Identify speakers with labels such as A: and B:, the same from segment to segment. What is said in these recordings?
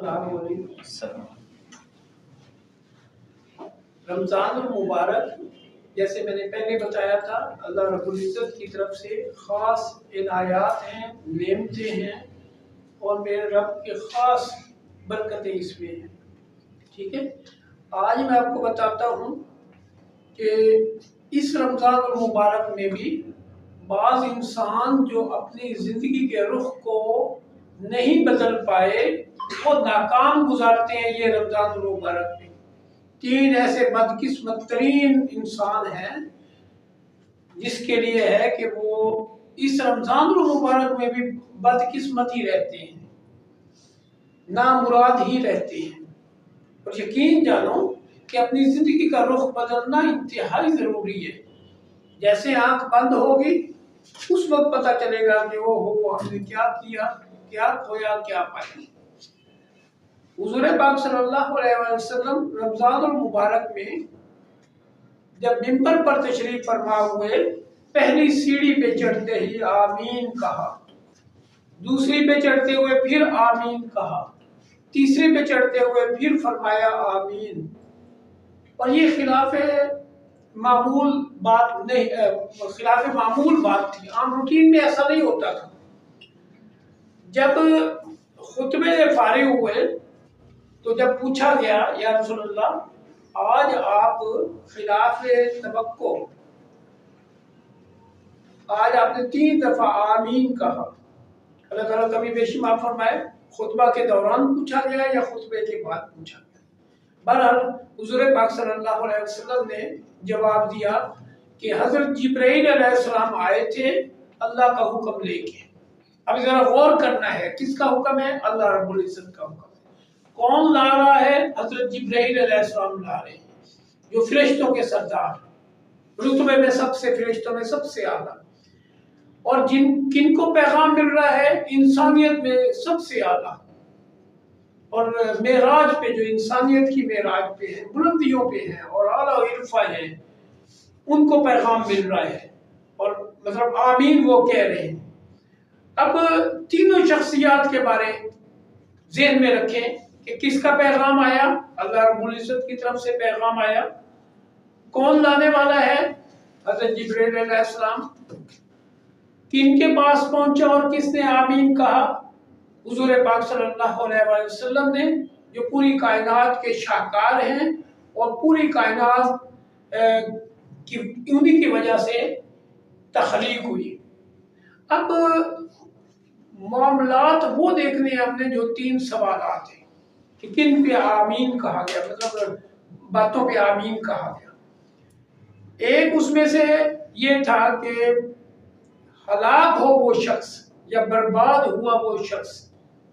A: السلام علیکم۔ رمضان المبارک جیسے میں نے پہلے بتایا تھا اللہ رب العزت کی طرف سے خاص عنایات ہیں، نعمتیں ہیں اور میرے رب کے خاص برکتیں اس میں ہیں۔ ٹھیک ہے، آج میں آپ کو بتاتا ہوں کہ اس رمضان المبارک میں بھی بعض انسان جو اپنی زندگی کے رخ کو نہیں بدل پائے وہ ناکام گزارتے ہیں یہ رمضان المبارک میں۔ تین ایسے بدقسمت ترین انسان ہیں جس کے لیے ہے کہ وہ اس رمضان المبارک میں بھی بدقسمت ہی رہتے ہیں، نامراد ہی رہتے ہیں۔ اور یقین جانو کہ اپنی زندگی کا رخ بدلنا انتہائی ضروری ہے۔ جیسے آنکھ بند ہوگی اس وقت پتہ چلے گا کہ وہ ہم نے کیا کیا، کیا کھویا، کیا پایا۔ حضور پاک صلی اللہ علیہ وسلم رمضان المبارک میں جب ممبر پر تشریف فرما ہوئے پہلی سیڑھی پہ چڑھتے ہی آمین کہا، دوسری پہ چڑھتے ہوئے پھر آمین کہا، تیسری پہ چڑھتے ہوئے پھر فرمایا آمین۔ اور یہ خلاف معمول بات نہیں، خلاف معمول بات تھی، عام روٹین میں ایسا نہیں ہوتا تھا۔ جب خطبے فارغ ہوئے تو جب پوچھا گیا یا رسول اللہ آج آپ خلاف توقع آج آپ نے 3 دفعہ آمین کہا، اللہ تعالیٰ کبھی بیشی معاف فرمائے خطبہ کے دوران پوچھا گیا یا خطبے کے بعد پوچھا گیا۔ بہرحال حضور پاک صلی اللہ علیہ وسلم نے جواب دیا کہ حضرت جبرائیل علیہ السلام آئے تھے اللہ کا حکم لے کے۔ اب ذرا غور کرنا ہے کس کا حکم ہے؟ اللہ رب العزت کا حکم ہے۔ کون لا رہا ہے؟ حضرت جبرائیل علیہ السلام لا رہے ہیں جو فرشتوں کے سردار رتبے میں سب سے، فرشتوں میں سب سے اعلیٰ، اور کن کو پیغام مل رہا ہے؟ انسانیت میں سب سے اعلیٰ، اور معراج پہ جو انسانیت کی معراج پہ ہے، بلندیوں پہ ہیں اور اعلیٰ عرفہ ہیں، ان کو پیغام مل رہا ہے اور مطلب آمین وہ کہہ رہے ہیں۔ اب تینوں شخصیات کے بارے ذہن میں رکھیں کہ کس کا پیغام آیا؟ اللہ رب العزت کی طرف سے پیغام آیا۔ کون لانے والا ہے؟ حضرت جبرائیل علیہ السلام۔ کن کے پاس پہنچا اور کس نے آمین کہا؟ حضور پاک صلی اللہ علیہ وسلم نے، جو پوری کائنات کے شاہکار ہیں اور پوری کائنات کی انہی کی وجہ سے تخلیق ہوئی۔ اب معاملات وہ دیکھنے ہیں ہم نے جو 3 سوالات ہیں کہ کن پہ آمین کہا گیا، مطلب باتوں پہ آمین کہا گیا۔ ایک اس میں سے یہ تھا کہ ہلاک ہو وہ شخص یا برباد ہوا وہ شخص،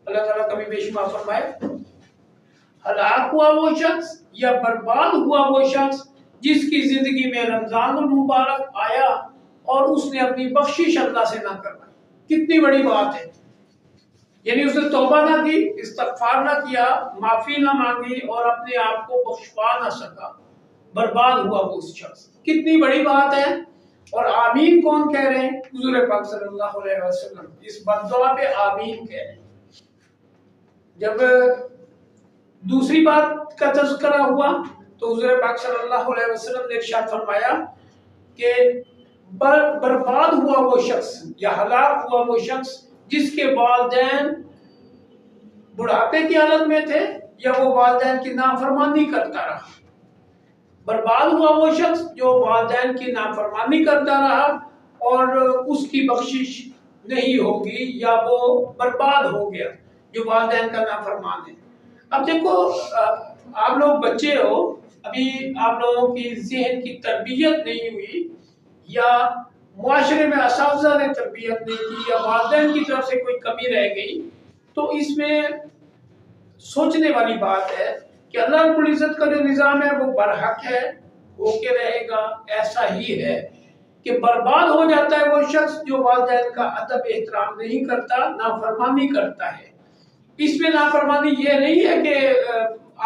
A: اللہ تعالیٰ کبھی بیشمار فرمائے، ہلاک ہوا وہ شخص یا برباد ہوا وہ شخص جس کی زندگی میں رمضان المبارک آیا اور اس نے اپنی بخشش اللہ سے نہ کروائی۔ کتنی بڑی بات ہے، یعنی اس نے توبہ نہ کی، استغفار نہ کیا، معافی نہ مانگی اور اپنے آپ کو بخشوا نہ سکا، برباد ہوا وہ شخص۔ کتنی بڑی بات ہے۔ اور آمین کون کہہ رہے ہیں؟ حضور پاک صلی اللہ علیہ وسلم اس بددعا پہ آمین کہہ رہے ہیں۔ جب دوسری بات کا تذکرہ ہوا تو حضور پاک صلی اللہ علیہ وسلم نے ارشاد فرمایا کہ برباد ہوا وہ شخص یا ہلاک ہوا وہ شخص جس کے والدین بڑھاپے کی حالت میں تھے یا وہ والدین کی نافرمانی کرتا رہا۔ برباد ہوا وہ شخص جو والدین کی نافرمانی کرتا رہا اور اس کی بخشش نہیں ہوگی یا وہ برباد ہو گیا جو والدین کا نافرمان ہے۔ اب دیکھو آپ لوگ بچے ہو، ابھی آپ لوگوں کی ذہن کی تربیت نہیں ہوئی یا معاشرے میں اساتذہ نے تربیت نہیں کی یا والدین کی طرف سے کوئی کمی رہ گئی، تو اس میں سوچنے والی بات ہے کہ اللہ رب العزت کا جو نظام ہے وہ برحق ہے، ہو کے رہے گا، ایسا ہی ہے کہ برباد ہو جاتا ہے وہ شخص جو والدین کا ادب احترام نہیں کرتا، نافرمانی کرتا ہے۔ اس میں نافرمانی یہ نہیں ہے کہ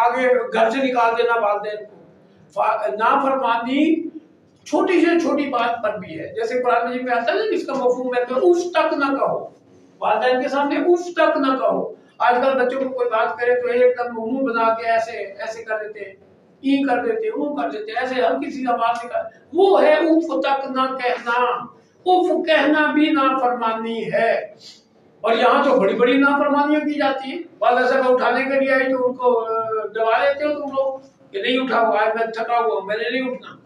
A: آگے گھر سے نکال دینا والدین کو، نافرمانی چھوٹی سے چھوٹی بات پر بھی ہے، جیسے قرآن مجید میں آتا ہے نا، اس کا مفہوم ہے کہ اف تک نہ کہو، والدین کے سامنے اف تک نہ کہو، آج کل بچوں کو کوئی بات کرے تو ایک دم منہ بنا کے ایسے ایسے کر دیتے ہیں، ای کر دیتے ہیں، وہ کر دیتے ہیں، ایسے ہر کسی کا بات نکال، وہ ہے اف تک نہ کہنا، اف کہنا بھی نافرمانی ہے۔ اور یہاں تو بڑی بڑی نافرمانیاں کی جاتی ہیں، والدہ صاحب اٹھانے کے لیے آئی تو ان کو دبا دیتے ہو تم لوگ کہ نہیں اٹھاؤ، آج میں تھکا ہوا ہوں، میں نے نہیں اٹھنا۔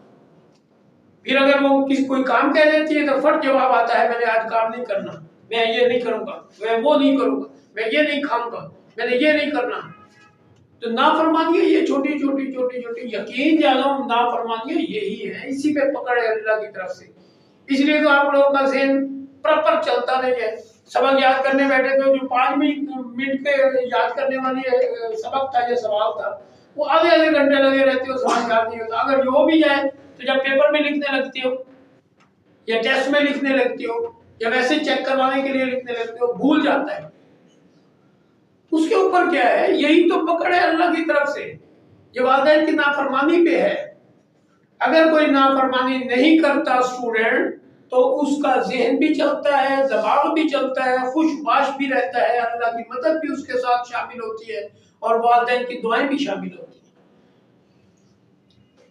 A: پھر اگر وہ کسی کوئی کام کہہ دیتی ہے تو فٹ جواب آتا ہے میں نے آج کام نہیں کرنا، میں یہ نہیں کروں گا، میں وہ نہیں کروں گا، میں یہ نہیں کھاؤں گا، میں نے یہ نہیں کرنا۔ تو نافرمانیاں یہ چھوٹی چھوٹی چھوٹی چھوٹی یقین جانو نافرمانیاں یہی ہیں، اسی پہ پکڑ ہے اللہ کی طرف سے۔ اس لیے تو آپ لوگوں کا ذہن پراپر چلتا نہیں ہے۔ سبق یاد کرنے بیٹھے تو جو 5 منٹ کے یاد کرنے والی سبق تھا، یہ سوال تھا، وہ آدھے آدھے گھنٹے لگے رہتے ہو، سوال یاد نہیں ہوتا۔ اگر یہ ہو بھی جائے تو جب پیپر میں لکھنے لگتے ہو یا ٹیسٹ میں لکھنے لگتے ہو یا ویسے چیک کروانے کے لیے لکھنے لگتے ہو، بھول جاتا ہے۔ اس کے اوپر کیا ہے؟ یہی تو پکڑ ہے اللہ کی طرف سے، یہ والدین کی نافرمانی پہ ہے۔ اگر کوئی نافرمانی نہیں کرتا اسٹوڈنٹ تو اس کا ذہن بھی چلتا ہے، دماغ بھی چلتا ہے، خوش باش بھی رہتا ہے، اللہ کی مدد بھی اس کے ساتھ شامل ہوتی ہے اور والدین کی دعائیں بھی شامل ہوتی ہیں۔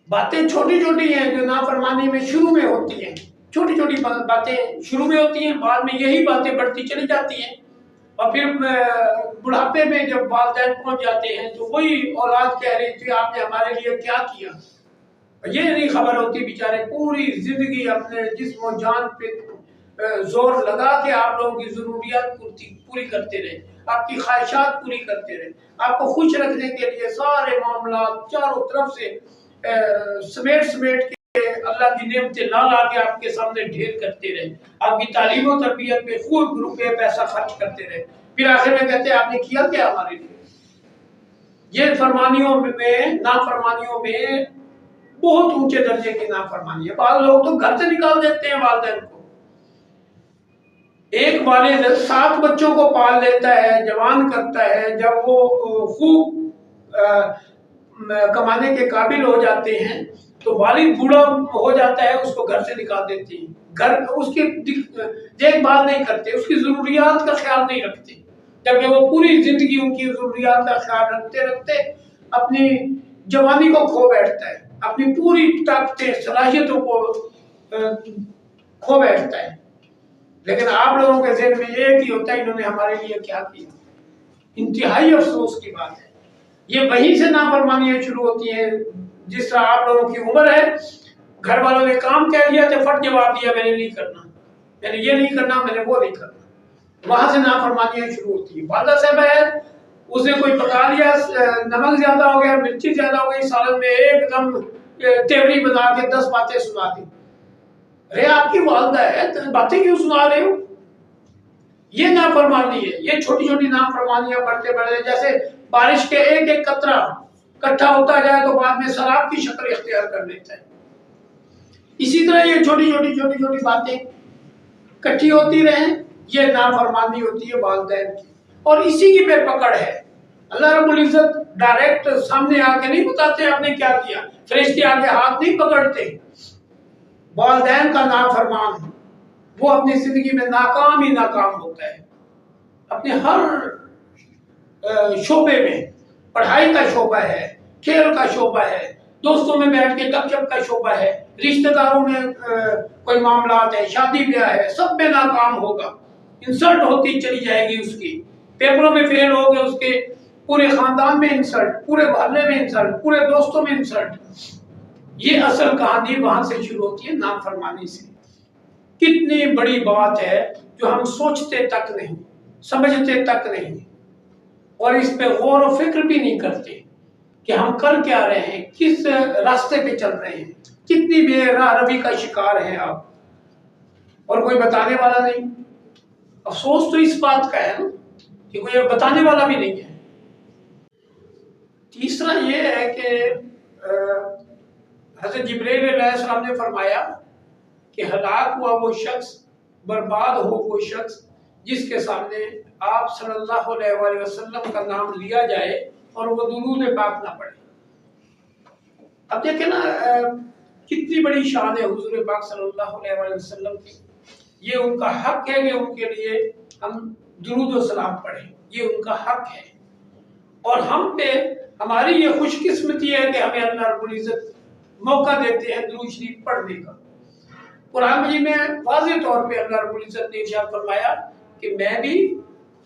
A: باتیں چھوٹی چھوٹی ہیں جو نافرمانی میں شروع میں ہوتی ہیں، چھوٹی چھوٹی باتیں شروع میں ہوتی ہیں، بعد میں یہی باتیں بڑھتی چلی جاتی ہیں، اور پھر بڑھاپے میں جب والدین پہنچ جاتے ہیں تو وہی اولاد کہہ رہی تھی آپ نے ہمارے لیے کیا کیا، یہ نہیں خبر ہوتی بیچارے پوری زندگی اپنے جسم و جان پہ زور لگا کے آپ لوگوں کی ضروریات پوری کرتے رہے، آپ کی خواہشات پوری کرتے رہے، آپ کو خوش رکھنے کے لیے سارے معاملات چاروں طرف سے سمیٹ سمیٹ کے اللہ کی نعمتیں لا لا کے آپ کے سامنے ڈھیر کرتے رہے، آپ کی تعلیم و تربیت پہ خوب روپے پیسہ خرچ کرتے رہے، پھر آخر میں کہتے ہیں آپ نے کیا کیا ہمارے لیے۔ یہ فرمانیوں میں نافرمانیوں میں بہت اونچے درجے کی نافرمانی ہے۔ بعض لوگ تو گھر سے نکال دیتے ہیں والدین کو۔ ایک والد 7 بچوں کو پال لیتا ہے، جوان کرتا ہے، جب وہ خوب کمانے کے قابل ہو جاتے ہیں تو والد بوڑھا ہو جاتا ہے، اس کو گھر سے نکال دیتے ہیں، گھر اس کی دیکھ بھال نہیں کرتے، اس کی ضروریات کا خیال نہیں رکھتے، جبکہ وہ پوری زندگی ان کی ضروریات کا خیال رکھتے رکھتے اپنی جوانی کو کھو بیٹھتا ہے، اپنی پوری طاقتیں صلاحیتوں کو کھو بیٹھتا ہے۔ لیکن آپ لوگوں کے ذہن میں ایک ہی ہوتا ہے انہوں نے ہمارے لیے کیا کیا۔ انتہائی افسوس کی بات ہے، یہ وہیں سے نافرمانیاں شروع ہوتی ہیں۔ جس طرح آپ لوگوں کی عمر ہے، گھر والوں نے کام کہہ دیا تو فٹ جواب دیا میں نے نہیں کرنا، میں نے یہ نہیں کرنا، میں نے وہ نہیں کرنا، وہاں سے نافرمانیاں شروع ہوتی ہیں۔ والدہ صاحب ہے، اس نے کوئی پکا لیا، نمک زیادہ ہو گیا، مرچی زیادہ ہو گئی سالن میں، ایک دم تیوری بنا کے 10 باتیں سنا دی۔ ارے آپ کی والدہ ہے، باتیں کیوں سنا رہے ہو؟ یہ نافرمانی ہے۔ یہ چھوٹی چھوٹی نافرمانیاں بڑھتے بڑھتے جیسے بارش کے ایک ایک قطرہ اکٹھا ہوتا جائے تو بعد میں سیلاب کی شکل اختیار کر لیتا ہے، اسی طرح یہ چھوٹی چھوٹی چھوٹی چھوٹی باتیں اکٹھی ہوتی رہیں، یہ نافرمانی ہوتی ہے والدین کی، اور اسی کی پہ پکڑ ہے۔ اللہ رب العزت ڈائریکٹ سامنے آ کے نہیں بتاتے آپ نے کیا کیا، فرشتے آ کے ہاتھ نہیں پکڑتے۔ والدین کا نافرمان وہ اپنی زندگی میں ناکام ہی ناکام ہوتا ہے، اپنے ہر شعبے میں، پڑھائی کا شعبہ ہے، کھیل کا شعبہ ہے، دوستوں میں بیٹھ کے گپ شپ کا شعبہ ہے، رشتہ داروں میں کوئی معاملات ہے، شادی بیاہ ہے، سب میں ناکام ہوگا، انسلٹ ہوتی چلی جائے گی اس کی، پیپروں میں فیل ہو گئے اس کے، پورے خاندان میں انسلٹ، پورے محلے میں انسلٹ، پورے دوستوں میں انسلٹ۔ یہ اصل کہانی وہاں سے شروع ہوتی ہے، نافرمانی سے۔ کتنی بڑی بات ہے جو ہم سوچتے تک نہیں، سمجھتے تک نہیں، اور اس پہ غور و فکر بھی نہیں کرتے کہ ہم کر کیا رہے ہیں، کس راستے پہ چل رہے ہیں، کتنی بے راہ روی کا شکار ہیں آپ، اور کوئی بتانے والا نہیں۔ افسوس تو اس بات کا ہے نا کہ کوئی بتانے والا بھی نہیں ہے۔ تیسرا یہ ہے کہ حضرت جبرائیل علیہ السلام نے فرمایا کہ ہلاک ہوا وہ شخص، برباد ہو وہ شخص جس کے سامنے آپ صلی اللہ علیہ وآلہ وسلم کا نام لیا جائے اور وہ درود پاک نہ پڑھے۔ اب دیکھیں نا کتنی بڑی شان ہے حضور پاک صلی اللہ علیہ وآلہ وسلم کی، یہ ان کا حق ہے کہ ان کے لیے ہم درود و سلام پڑھیں، یہ ان کا حق ہے۔ اور ہم پہ ہماری یہ خوش قسمتی ہے کہ ہمیں اللہ رب العزت موقع دیتے ہیں درود شریف پڑھنے کا۔ قرآن مجید میں واضح طور پہ اللہ رب العزت نے ارشاد فرمایا کہ میں بھی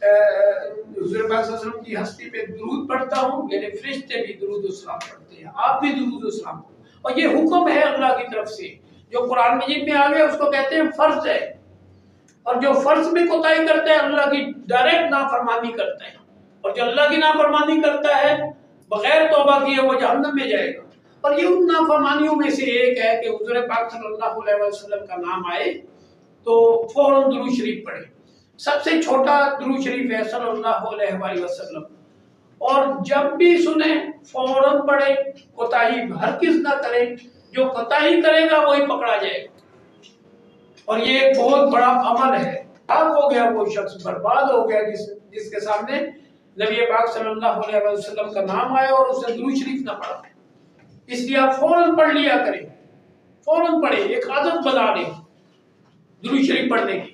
A: حضور پاک صلی اللہ علیہ وسلم کی ہستی پہ درود پڑھتا ہوں، میرے فرشتے بھی درود و سلام پڑھتے ہیں، آپ بھی درود و سلام پڑھیں۔ اور یہ حکم ہے اللہ کی طرف سے، جو قرآن مجید میں آگے اس کو کہتے ہیں فرض ہے، اور جو فرض میں کوتاہی کرتا ہے اللہ کی ڈائریکٹ نافرمانی کرتا ہے، اور جو اللہ کی نافرمانی کرتا ہے بغیر توبہ کیے وہ جہنم میں جائے گا۔ اور یہ ان نافرمانیوں میں سے ایک ہے کہ حضور پاک صلی اللہ علیہ وسلم کا نام آئے تو فوراً درود شریف پڑھے۔ سب سے چھوٹا درود شریف ہے صلی اللہ علیہ وآلہ وسلم، اور جب بھی سنیں فوراً پڑھے، کوتاہی ہرگز نہ کرے، جو کوتاہی کرے گا وہی پکڑا جائے گا۔ اور یہ ایک بہت بڑا عمل ہے، ہلاک ہو گیا وہ شخص، برباد ہو گیا جس کے سامنے نبی پاک صلی اللہ علیہ وسلم کا نام آیا اور اس نے درود شریف نہ پڑھا۔ اس لیے آپ فوراً پڑھ لیا کریں، فوراً پڑھیں، ایک عادت بنا لیں درود شریف پڑھنے کی۔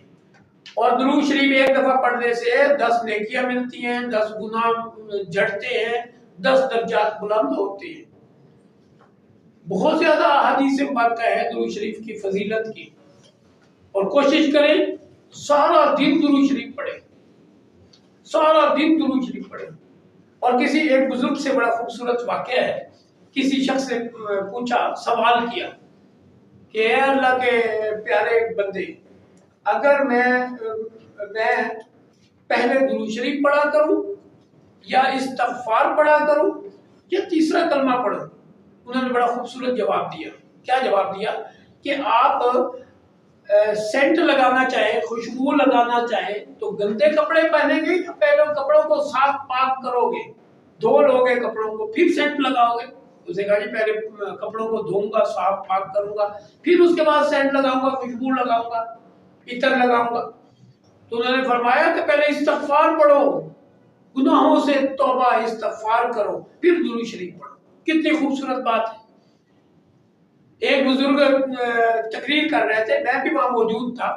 A: اور درود شریف ایک دفعہ پڑھنے سے 10 نیکیاں ملتی ہیں، 10 گناہ جھڑتے ہیں، 10 درجات بلند ہوتے ہیں۔ بہت زیادہ احادیث مبارکہ ہے درود شریف کی فضیلت کی، اور کوشش کریں سارا دن درود شریف پڑھیں، سارا دن درود شریف پڑھیں۔ اور کسی ایک بزرگ سے بڑا خوبصورت واقعہ ہے، کسی شخص نے پوچھا، سوال کیا کہ اے اللہ کے پیارے بندے، اگر میں پہلے درود شریف پڑھا کروں یا استغفار پڑھا کروں یا تیسرا کلمہ پڑھوں؟ انہوں نے بڑا خوبصورت جواب دیا۔ کیا جواب دیا؟ کہ آپ سینٹ لگانا چاہیں، خوشبو لگانا چاہیں تو گندے کپڑے پہنیں گے یا پہلے کپڑوں کو صاف پاک کرو گے، دھو لو گے کپڑوں کو پھر سینٹ لگاؤ گے؟ اس نے کہا جی پہلے کپڑوں کو دھوؤں گا، صاف پاک کروں گا، پھر اس کے بعد سینٹ لگاؤں گا، خوشبو لگاؤں گا، عطر لگاؤں گا۔ تو انہوں نے فرمایا کہ پہلے استغفار پڑھو، گناہوں سے توبہ استغفار کرو، پھر درود شریف پڑھو۔ کتنی خوبصورت بات ہے۔ ایک بزرگ تقریر کر رہے تھے، میں بھی وہاں موجود تھا،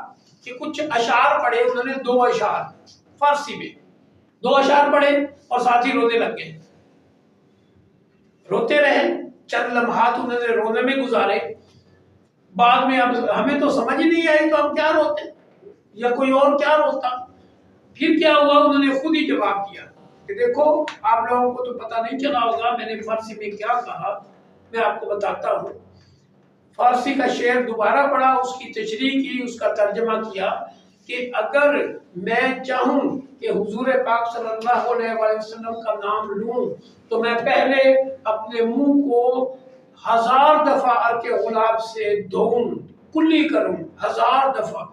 A: کہ کچھ اشعار پڑھے انہوں نے، 2 اشعار فارسی میں، 2 اشعار پڑھے اور ساتھ ہی رونے لگ گئے، روتے رہے، چند لمحات انہوں نے رونے میں گزارے۔ بعد میں اب ہمیں تو سمجھ نہیں آئی تو ہم کیا روتے یا کوئی اور کیا روتا۔ پھر کیا ہوا، انہوں نے خود ہی جواب دیا کہ دیکھو آپ لوگوں کو تو پتہ نہیں چلا ہوگا میں نے فارسی میں کیا کہا، میں آپ کو بتاتا ہوں۔ فارسی کا شعر دوبارہ پڑھا، اس کی تشریح کی، اس کا ترجمہ کیا کہ اگر میں چاہوں کہ حضور پاک صلی اللہ علیہ وسلم کا نام لوں تو میں پہلے اپنے منہ کو 1000 دفعہ عرق غلاب سے دھوؤں، کلی کروں 1000 دفعہ،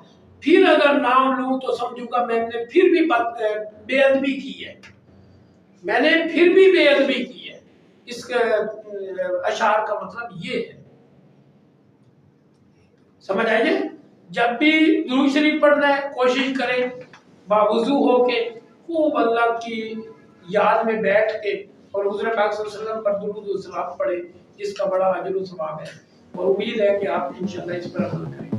A: پھر اگر نام لوں تو سمجھوں گا میں نے پھر بھی بے ادبی کی ہے، میں نے پھر بھی بے ادبی کی ہے۔ اس اشعار کا مطلب یہ ہے، سمجھ آئیے؟ جب بھی درود شریف پڑھنا ہے کوشش کریں باوضو ہو کے، خوب اللہ کی یاد میں بیٹھ کے، اور حضور پاک صلی اللہ علیہ وسلم پر درود و سلام پڑھیں، جس کا بڑا اجر و ثواب ہے، اور امید ہے کہ آپ انشاءاللہ اس پر عمل کریں۔